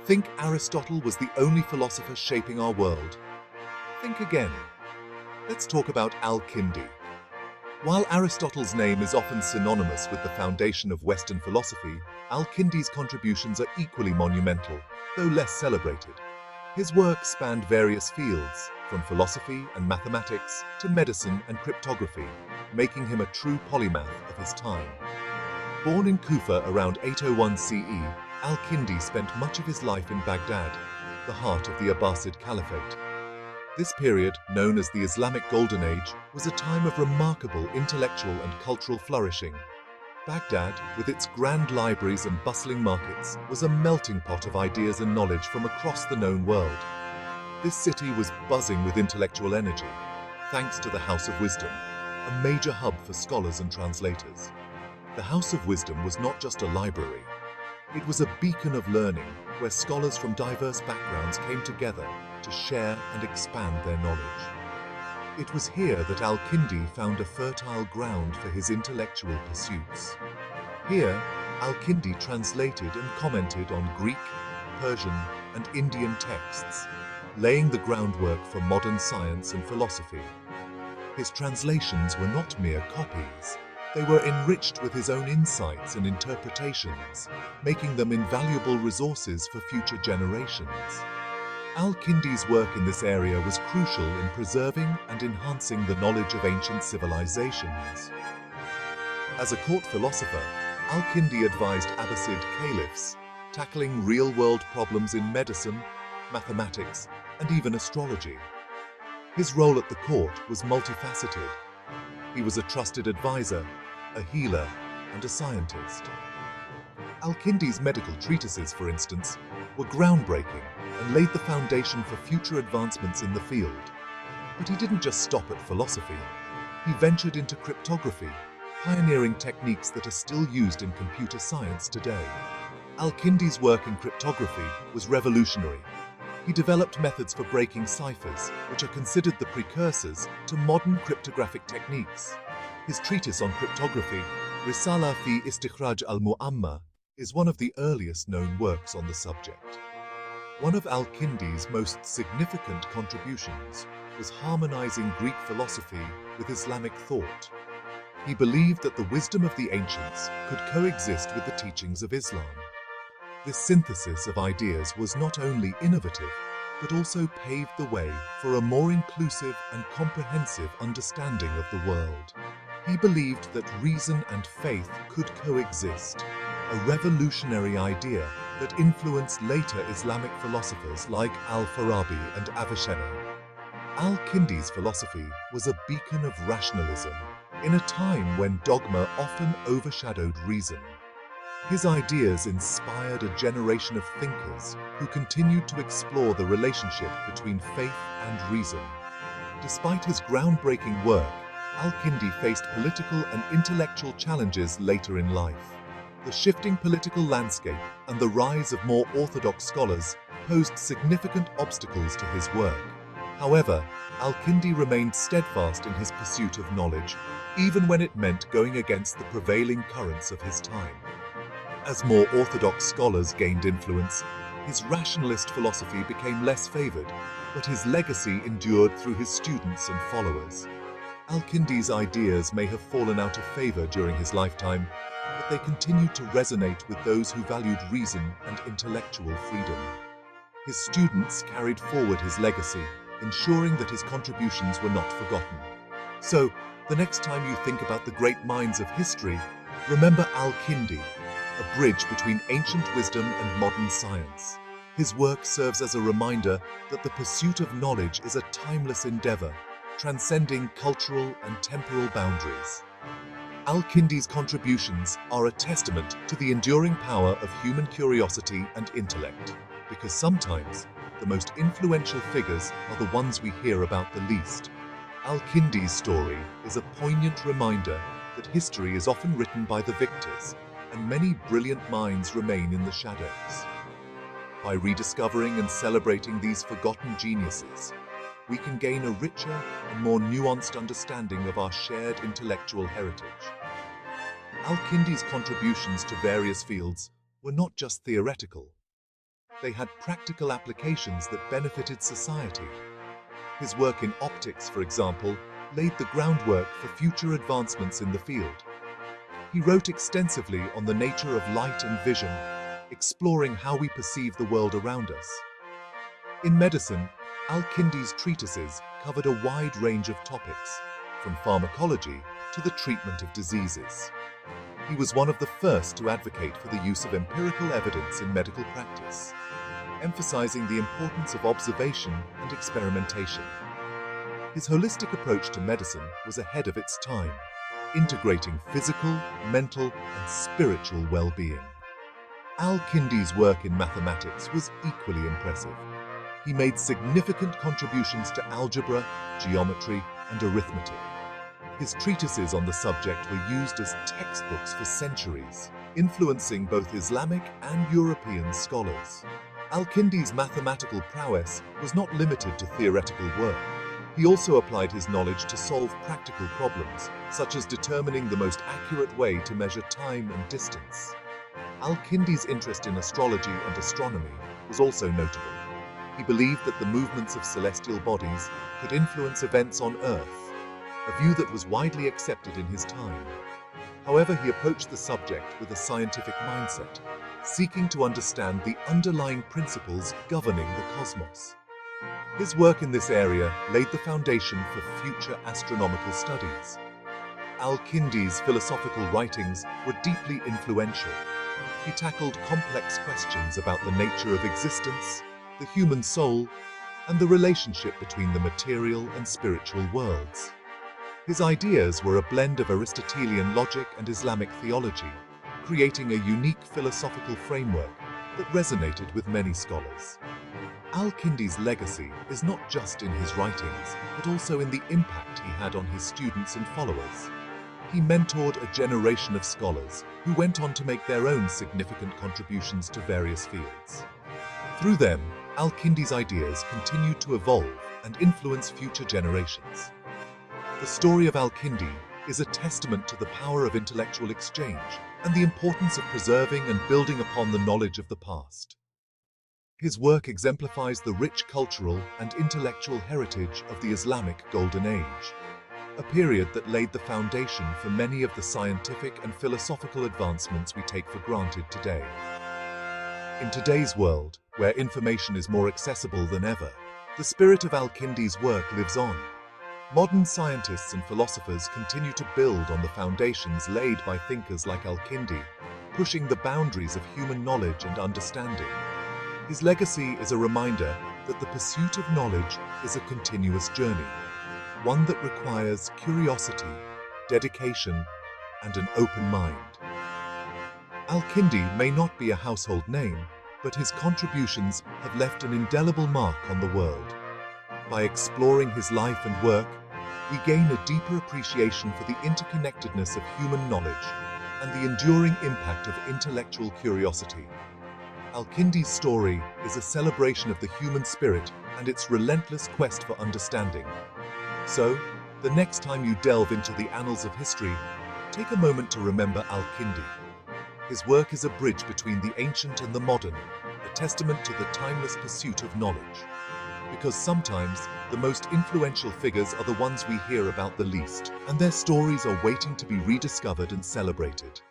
Think Aristotle was the only philosopher shaping our world? Think again. Let's talk about Al-Kindi. While Aristotle's name is often synonymous with the foundation of Western philosophy, Al-Kindi's contributions are equally monumental, though less celebrated. His work spanned various fields, from philosophy and mathematics to medicine and cryptography, making him a true polymath of his time. Born in Kufa around 801 CE, Al-Kindi spent much of his life in Baghdad, the heart of the Abbasid Caliphate. This period, known as the Islamic Golden Age, was a time of remarkable intellectual and cultural flourishing. Baghdad, with its grand libraries and bustling markets, was a melting pot of ideas and knowledge from across the known world. This city was buzzing with intellectual energy, thanks to the House of Wisdom, a major hub for scholars and translators. The House of Wisdom was not just a library. It was a beacon of learning where scholars from diverse backgrounds came together to share and expand their knowledge. It was here that Al-Kindi found a fertile ground for his intellectual pursuits. Here, Al-Kindi translated and commented on Greek, Persian, and Indian texts, laying the groundwork for modern science and philosophy. His translations were not mere copies. They were enriched with his own insights and interpretations, making them invaluable resources for future generations. Al-Kindi's work in this area was crucial in preserving and enhancing the knowledge of ancient civilizations. As a court philosopher, Al-Kindi advised Abbasid caliphs, tackling real-world problems in medicine, mathematics, and even astrology. His role at the court was multifaceted. He was a trusted advisor, a healer, and a scientist. Al-Kindi's medical treatises, for instance, were groundbreaking and laid the foundation for future advancements in the field. But he didn't just stop at philosophy. He ventured into cryptography, pioneering techniques that are still used in computer science today. Al-Kindi's work in cryptography was revolutionary. He developed methods for breaking ciphers, which are considered the precursors to modern cryptographic techniques. His treatise on cryptography, Risala fi Istikhraj al-Mu'amma, is one of the earliest known works on the subject. One of Al-Kindi's most significant contributions was harmonizing Greek philosophy with Islamic thought. He believed that the wisdom of the ancients could coexist with the teachings of Islam. This synthesis of ideas was not only innovative, but also paved the way for a more inclusive and comprehensive understanding of the world. He believed that reason and faith could coexist, a revolutionary idea that influenced later Islamic philosophers like Al-Farabi and Avicenna. Al-Kindi's philosophy was a beacon of rationalism in a time when dogma often overshadowed reason. His ideas inspired a generation of thinkers who continued to explore the relationship between faith and reason. Despite his groundbreaking work, Al-Kindi faced political and intellectual challenges later in life. The shifting political landscape and the rise of more orthodox scholars posed significant obstacles to his work. However, Al-Kindi remained steadfast in his pursuit of knowledge, even when it meant going against the prevailing currents of his time. As more orthodox scholars gained influence, his rationalist philosophy became less favored, but his legacy endured through his students and followers. Al-Kindi's ideas may have fallen out of favor during his lifetime, but they continued to resonate with those who valued reason and intellectual freedom. His students carried forward his legacy, ensuring that his contributions were not forgotten. So, the next time you think about the great minds of history, remember Al-Kindi, a bridge between ancient wisdom and modern science. His work serves as a reminder that the pursuit of knowledge is a timeless endeavor, transcending cultural and temporal boundaries. Al-Kindi's contributions are a testament to the enduring power of human curiosity and intellect, because sometimes the most influential figures are the ones we hear about the least. Al-Kindi's story is a poignant reminder that history is often written by the victors, and many brilliant minds remain in the shadows. By rediscovering and celebrating these forgotten geniuses, we can gain a richer and more nuanced understanding of our shared intellectual heritage. Al-Kindi's contributions to various fields were not just theoretical. They had practical applications that benefited society. His work in optics, for example, laid the groundwork for future advancements in the field. He wrote extensively on the nature of light and vision, exploring how we perceive the world around us. In medicine, Al-Kindi's treatises covered a wide range of topics, from pharmacology to the treatment of diseases. He was one of the first to advocate for the use of empirical evidence in medical practice, emphasizing the importance of observation and experimentation. His holistic approach to medicine was ahead of its time, integrating physical, mental, and spiritual well-being. Al-Kindi's work in mathematics was equally impressive. He made significant contributions to algebra, geometry, and arithmetic. His treatises on the subject were used as textbooks for centuries, influencing both Islamic and European scholars. Al-Kindi's mathematical prowess was not limited to theoretical work. He also applied his knowledge to solve practical problems, such as determining the most accurate way to measure time and distance. Al-Kindi's interest in astrology and astronomy was also notable. He believed that the movements of celestial bodies could influence events on Earth, a view that was widely accepted in his time. However, he approached the subject with a scientific mindset, seeking to understand the underlying principles governing the cosmos. His work in this area laid the foundation for future astronomical studies. Al-Kindi's philosophical writings were deeply influential. He tackled complex questions about the nature of existence, the human soul, and the relationship between the material and spiritual worlds. His ideas were a blend of Aristotelian logic and Islamic theology, creating a unique philosophical framework that resonated with many scholars. Al-Kindi's legacy is not just in his writings, but also in the impact he had on his students and followers. He mentored a generation of scholars who went on to make their own significant contributions to various fields. Through them, Al-Kindi's ideas continued to evolve and influence future generations. The story of Al-Kindi is a testament to the power of intellectual exchange and the importance of preserving and building upon the knowledge of the past. His work exemplifies the rich cultural and intellectual heritage of the Islamic Golden Age, a period that laid the foundation for many of the scientific and philosophical advancements we take for granted today. In today's world, where information is more accessible than ever, the spirit of Al-Kindi's work lives on. Modern scientists and philosophers continue to build on the foundations laid by thinkers like Al-Kindi, pushing the boundaries of human knowledge and understanding. His legacy is a reminder that the pursuit of knowledge is a continuous journey, one that requires curiosity, dedication, and an open mind. Al-Kindi may not be a household name, but his contributions have left an indelible mark on the world. By exploring his life and work, we gain a deeper appreciation for the interconnectedness of human knowledge and the enduring impact of intellectual curiosity. Al-Kindi's story is a celebration of the human spirit and its relentless quest for understanding. So, the next time you delve into the annals of history, take a moment to remember Al-Kindi. His work is a bridge between the ancient and the modern, a testament to the timeless pursuit of knowledge. Because sometimes, the most influential figures are the ones we hear about the least, and their stories are waiting to be rediscovered and celebrated.